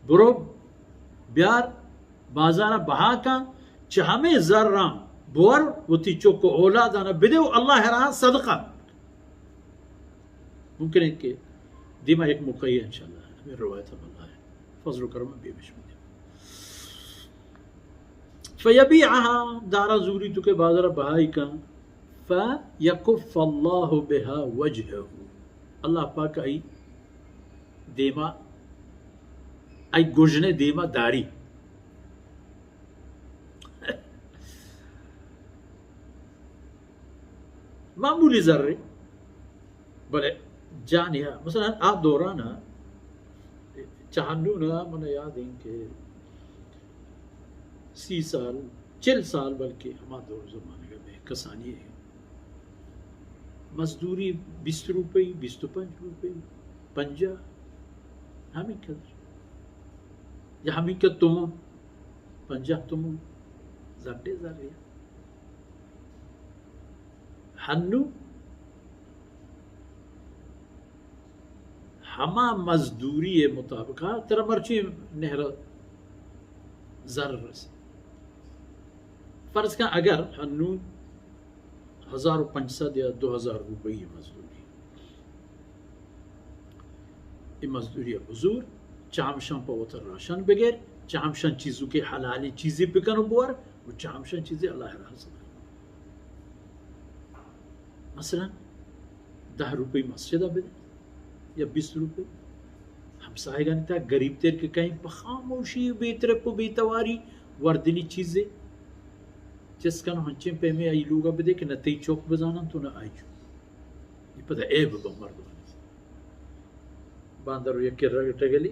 बरो ब्यार बाजारा बहा का हमें जर्रा बोर वती चोको औलाद आना बिदे अल्लाह रहा सदका मुमकिन है कि दिमा एक मुकैया इंशाल्लाह हमें रवायत अल्लाह है फजल करम बेबिशमी फयबीअहा दारा जूरी तो के बाजारा बहाई का फयकुफ अल्लाह बिहा वजहहु अल्लाह पाक आई देमा आई गुजने देमा दारी मामूली जर्रे बले जानिया मसलन आप दौराना चाहनु ना मन याद इनके 30 साल 40 साल बल्कि हमारे दौर जमाने का में कसानी है मजदूरी 20 रुपये 25 रुपये 50 हमी कदर या हमी का तुम 50 तुम जाटे जारे हन्नु हमा मजदूरी मुताबिक तेरा मर्ची नेहरा जर फर्ज का अगर हन्नु 1500 या 2000 रुपये मजदूरी ये मजदूरी हुजूर चामशं पवतर राशन बगैर चामशं चीज़ों के हलाली चीज़ें पिकन बोर वो चामशं चीज़ें अल्लाह रहा मसलन 10 रुपये मस्जिद बिद या 20 रुपये हम साहेगान था गरीब तेर के कहीं खामोशी बेतरप बेतवारी वर्दनी चीज़ें जिसका हंचे पे में आई लोग बिदे कि न तई चौक बजाना तो न आई ये पता ए बाबा मर्द बांदर ये किर्रा टगली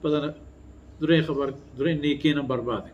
पता न दुरे खबर दुरे नेके न बर्बाद